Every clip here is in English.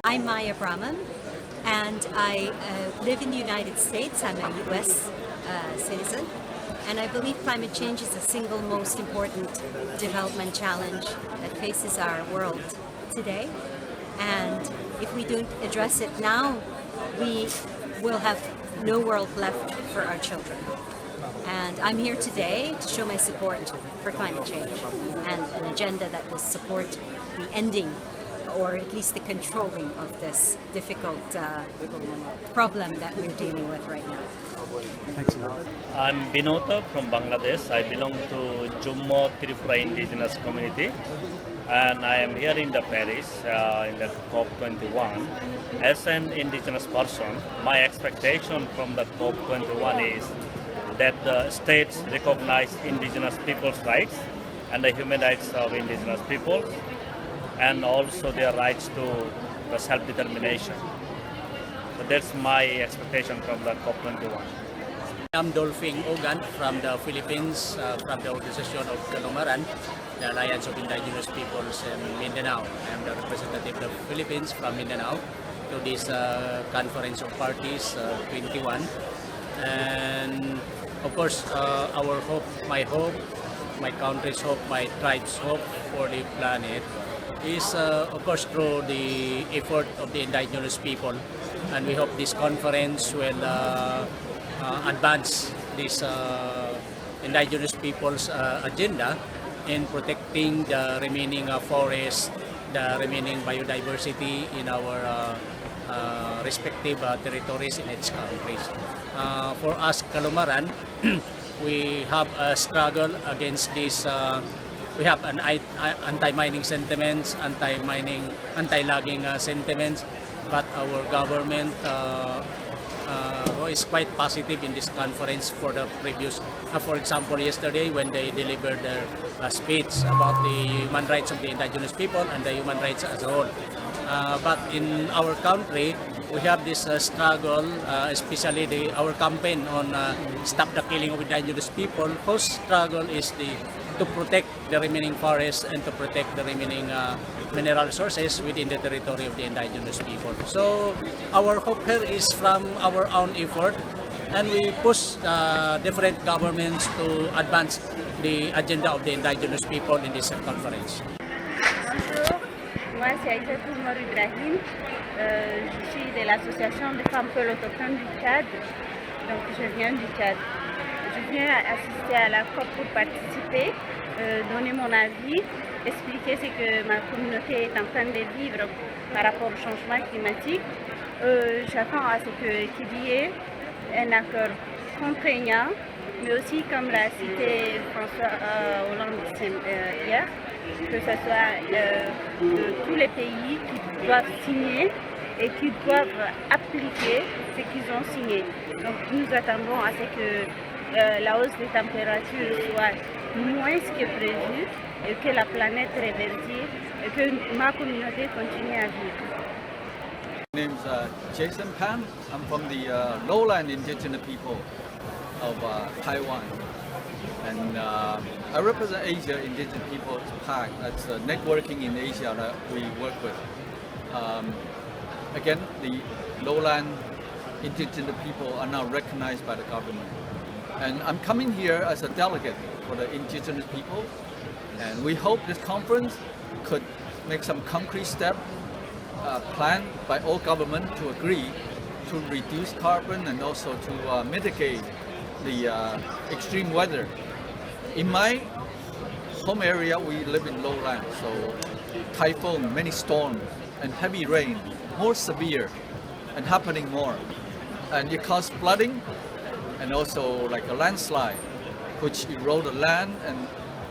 I'm Maya Brahman, and I live in the United States. I'm a U.S. Citizen, and I believe climate change is the single most important development challenge that faces our world today. And if we don't address it now, we will have no world left for our children. And I'm here today to show my support for climate change and an agenda that will support the ending or at least the controlling of this difficult problem that we're dealing with right now. Thanks a lot. I'm We&Nôve from Bangladesh. I belong to Jummo Tripura indigenous community, and I am here in the Paris in the COP21. As an indigenous person, my expectation from the COP21 is that the states recognize indigenous people's rights and the human rights of indigenous peoples, and also their rights to the self-determination. So that's my expectation from the COP21. I'm Dolphing Ogan from the Philippines, from the organization of Kalomaran, the Alliance of Indigenous Peoples in Mindanao. I'm the representative of the Philippines from Mindanao to this Conference of Parties 21. And of course, our hope, my country's hope, my tribe's hope for the planet is of course through the effort of the indigenous people, and we hope this conference will advance this indigenous people's agenda in protecting the remaining forests, the remaining biodiversity in our respective territories in its countries. For us Kalomaran, we have a struggle against this. We have an anti-mining sentiments, anti-logging sentiments, but our government is quite positive in this conference for the previous, for example, yesterday when they delivered their speech about the human rights of the indigenous people and the human rights as a whole. But in our country, we have this struggle, especially our campaign on Stop the Killing of Indigenous People, whose struggle is to protect the remaining forests and to protect the remaining mineral resources within the territory of the indigenous people. So our hope here is from our own effort, and we push different governments to advance the agenda of the indigenous people in this conference. Bonjour, moi c'est Aïssa Toumor Ibrahim, je suis de l'association des femmes Peuls autochtones du Tchad, donc je viens du Tchad. Je viens assister à la COP pour participer, donner mon avis, expliquer ce que ma communauté est en train de vivre par rapport au changement climatique. J'attends à ce qu'il y ait un accord contraignant, mais aussi comme l'a cité François Hollande hier, que ce soit de tous les pays qui doivent signer et qui doivent appliquer ce qu'ils ont signé. Donc nous attendons à ce que la hausse des températures soit moins que prévu et que la planète réversisse et que ma communauté continue à vivre. My name is Jason Pan. I'm from the lowland indigenous people of Taiwan. And I represent Asia Indigenous Peoples Pact. That's networking in Asia that we work with. Again, the lowland indigenous people are now recognized by the government. And I'm coming here as a delegate for the indigenous people. And we hope this conference could make some concrete step planned by all government to agree to reduce carbon and also to mitigate the extreme weather. In my home area, we live in lowland, so typhoon, many storms, and heavy rain, more severe and happening more. And it causes flooding and also like a landslide, which erode the land. And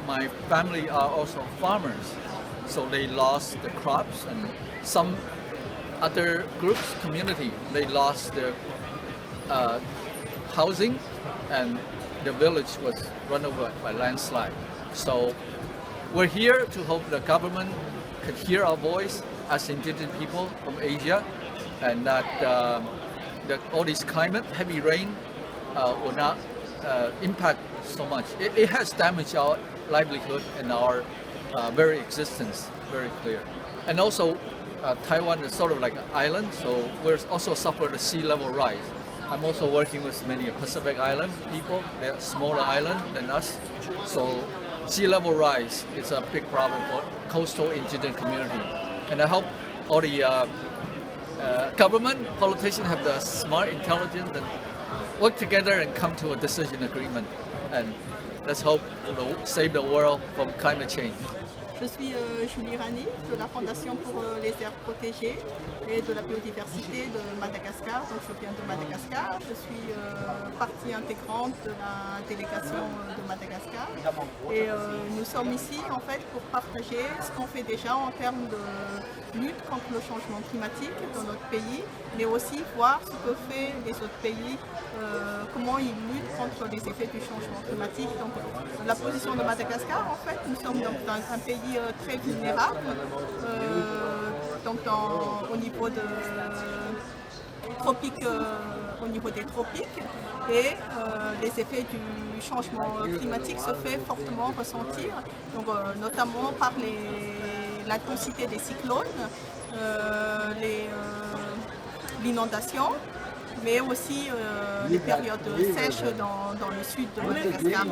my family are also farmers, so they lost the crops, and some other groups, community, they lost their housing, and the village was run over by landslide. So we're here to hope the government could hear our voice as indigenous people from Asia, and that all this climate, heavy rain, will not impact so much. It has damaged our livelihood and our very existence very clear. And also, Taiwan is sort of like an island, so we're also suffer the sea level rise. I'm also working with many Pacific Island people. They're smaller island than us, so sea level rise is a big problem for coastal indigenous community. And I hope all the government, politicians have the smart intelligence and work together and come to a decision agreement. And let's hope save the world from climate change. Je suis Julie Rani de la Fondation pour les aires protégées et de la biodiversité de Madagascar. Donc je viens de Madagascar, je suis partie intégrante de la délégation de Madagascar et nous sommes ici en fait pour partager ce qu'on fait déjà en termes de lutte contre le changement climatique dans notre pays, mais aussi voir ce que font les autres pays, comment ils luttent contre les effets du changement climatique. Donc la position de Madagascar en fait, nous sommes dans un pays très vulnérable, donc au niveau de tropiques, au niveau des tropiques, et les effets du changement climatique se fait fortement ressentir, donc notamment par l'intensité des cyclones, l'inondation, mais aussi les périodes sèches dans le sud de Madagascar.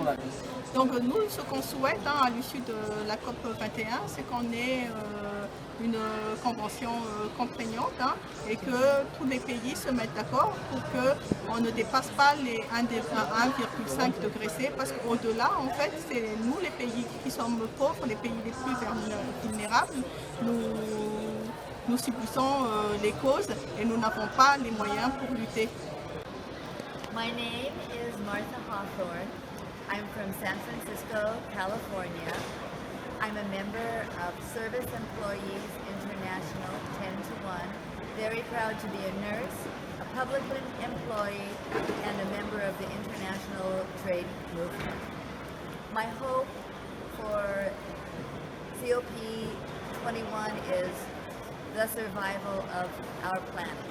Donc nous, ce qu'on souhaite à l'issue de la COP21, c'est qu'on ait une convention contraignante et que tous les pays se mettent d'accord pour qu'on ne dépasse pas les 1,5 degrés C, parce qu'au-delà, en fait, c'est nous les pays qui sommes pauvres, les pays les plus vulnérables, nous subissons les causes et nous n'avons pas les moyens pour lutter. My name is Martha Hawthorne. I'm from San Francisco, California. I'm a member of Service Employees International 10 to 1. Very proud to be a nurse, a public employee, and a member of the international trade movement. My hope for COP21 is the survival of our planet,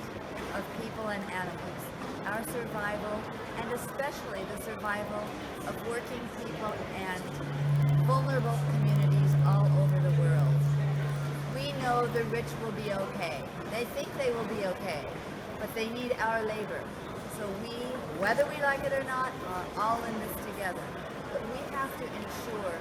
of people and animals, our survival, and especially the survival of working people and vulnerable communities all over the world. We know the rich will be okay. They think they will be okay, but they need our labor. So we, whether we like it or not, are all in this together. But we have to ensure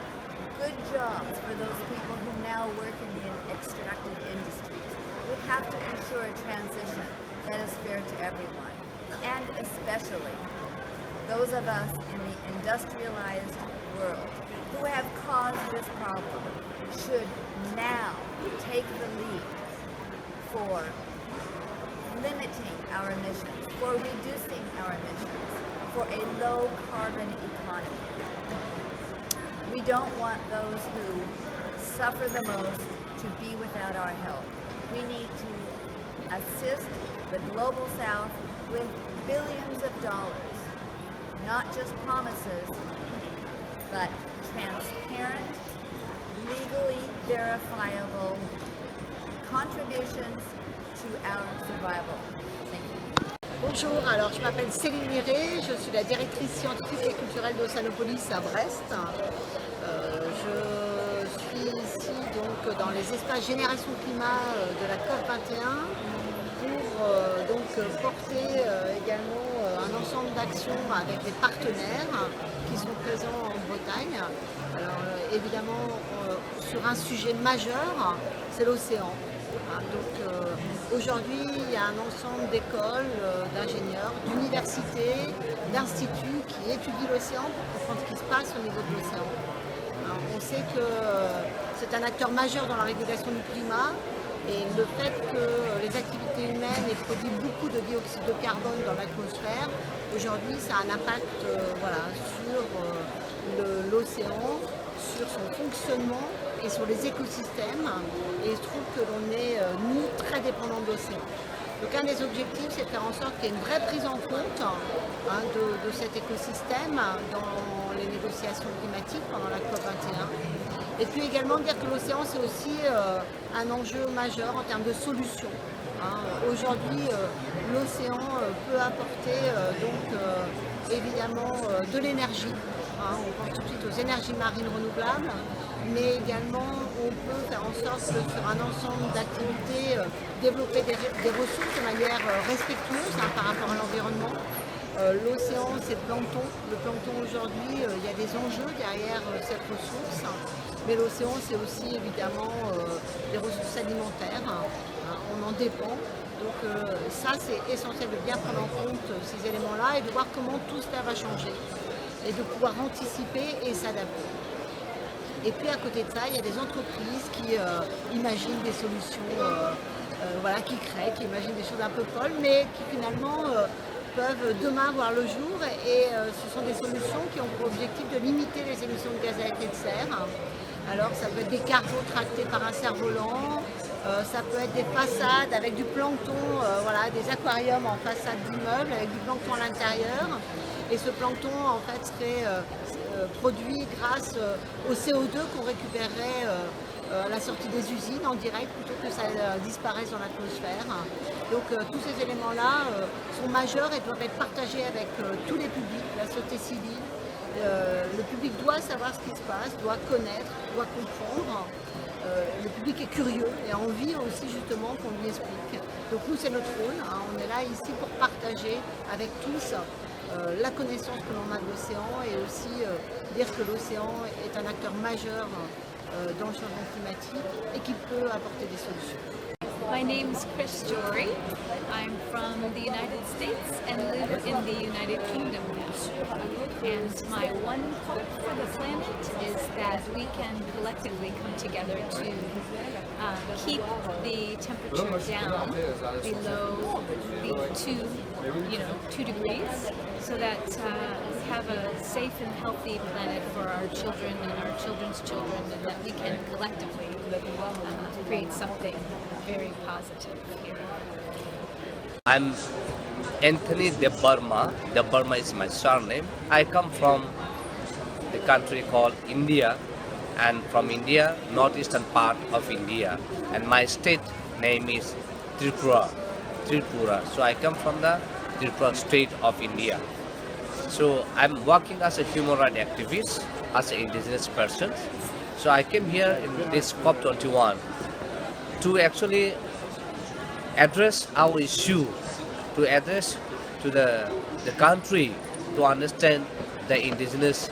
good jobs for those people who now work in the extractive industries. We have to ensure a transition that is fair to everyone, and especially those of us in the industrialized world who have caused this problem should now take the lead for limiting our emissions, for reducing our emissions, for a low carbon economy. We don't want those who suffer the most to be without our help. We need to assist the Global South with billions of dollars, not just promises, but transparent, legally verifiable contributions to our survival. Thank you. Bonjour, alors je m'appelle Céline Miré, je suis la directrice scientifique et culturelle d'Oceanopolis à Brest. Je suis ici donc dans les espaces Génération Climat de la COP21 pour donc porter également un ensemble d'actions avec des partenaires qui sont présents en Bretagne. Alors évidemment sur un sujet majeur, c'est l'océan. Donc aujourd'hui, il y a un ensemble d'écoles, d'ingénieurs, d'universités, d'instituts qui étudient l'océan pour comprendre ce qui se passe au niveau de l'océan. On sait que c'est un acteur majeur dans la régulation du climat et le fait que les activités humaines aient produit beaucoup de dioxyde de carbone dans l'atmosphère, aujourd'hui ça a un impact sur l'océan, sur son fonctionnement et sur les écosystèmes, et il se trouve que l'on est, nous, très dépendants de l'océan. Donc un des objectifs, c'est de faire en sorte qu'il y ait une vraie prise en compte de cet écosystème dans les négociations climatiques pendant la COP21. Et puis également dire que l'océan, c'est aussi un enjeu majeur en termes de solutions. Aujourd'hui, l'océan peut apporter évidemment de l'énergie. hein. On pense tout de suite aux énergies marines renouvelables, mais également on peut faire en sorte que sur un ensemble d'activités, développer des ressources de manière respectueuse hein, par rapport à l'environnement. L'océan, c'est le plancton. Le plancton aujourd'hui, il y a des enjeux derrière cette ressource, mais l'océan, c'est aussi évidemment des ressources alimentaires. On en dépend. Donc ça, c'est essentiel de bien prendre en compte ces éléments-là et de voir comment tout cela va changer et de pouvoir anticiper et s'adapter. Et puis à côté de ça, il y a des entreprises qui imaginent des solutions, voilà, qui créent, qui imaginent des choses un peu folles, mais qui finalement peuvent demain voir le jour. Et ce sont des solutions qui ont pour objectif de limiter les émissions de gaz à effet de serre. Alors ça peut être des cargos tractés par un cerf-volant, ça peut être des façades avec du plancton, voilà, des aquariums en façade d'immeubles avec du plancton à l'intérieur. Et ce plancton en fait serait produit grâce au CO2 qu'on récupérerait à la sortie des usines en direct plutôt que ça disparaisse dans l'atmosphère. Donc tous ces éléments-là sont majeurs et doivent être partagés avec tous les publics, la société civile. Le public doit savoir ce qui se passe, doit connaître, doit comprendre. Le public est curieux et a envie aussi justement qu'on lui explique. Donc nous c'est notre rôle, hein. On est là ici pour partager avec tous la connaissance que l'on a de l'océan et aussi dire que l'océan est un acteur majeur dans le changement climatique et qui peut apporter des solutions. My name's Chris Jory. I'm from the United States and live in the United Kingdom now. And my one hope for the planet is that we can collectively come together to keep the temperature down below the 2 degrees, so that we have a safe and healthy planet for our children and our children's children, and that we can collectively create something very positive here. I'm Anthony De Burma. De Burma is my surname. I come from the country called India, and from India, northeastern part of India. And my state name is Tripura. So I come from the Tripura state of India. So I'm working as a human rights activist, as an indigenous person. So I came here in this COP21 to actually address our issue, to address to the country to understand the indigenous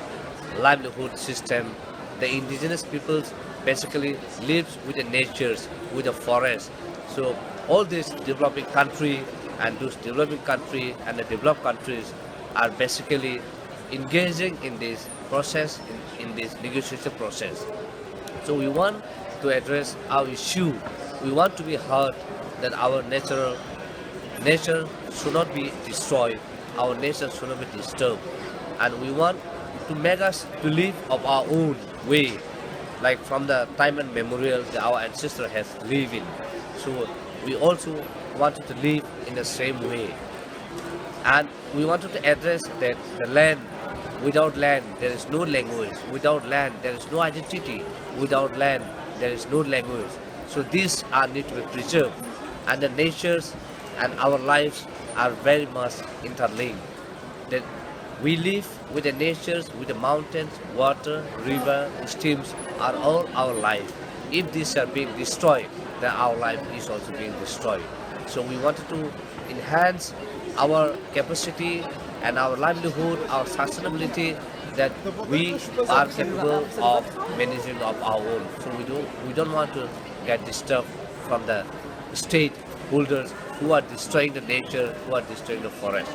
livelihood system. The indigenous peoples basically live with the natures, with the forest. So all these developing country and those developing country and the developed countries are basically engaging in this process, in this negotiation process. So we want to address our issue. We want to be heard that our nature should not be destroyed, our nature should not be disturbed, and we want to make us to live of our own way, like from the time and memorial that our ancestor has lived in. So we also wanted to live in the same way, and we wanted to address that the land, without land there is no language, without land there is no identity, without land there is no language. So these are need to be preserved, and the natures and our lives are very much interlinked. That we live with the natures, with the mountains, water, river, streams are all our life. If these are being destroyed, then our life is also being destroyed. So we wanted to enhance our capacity and our livelihood, our sustainability, that we are capable of managing of our own. So we don't want to get disturbed from the state holders who are destroying the nature, who are destroying the forest.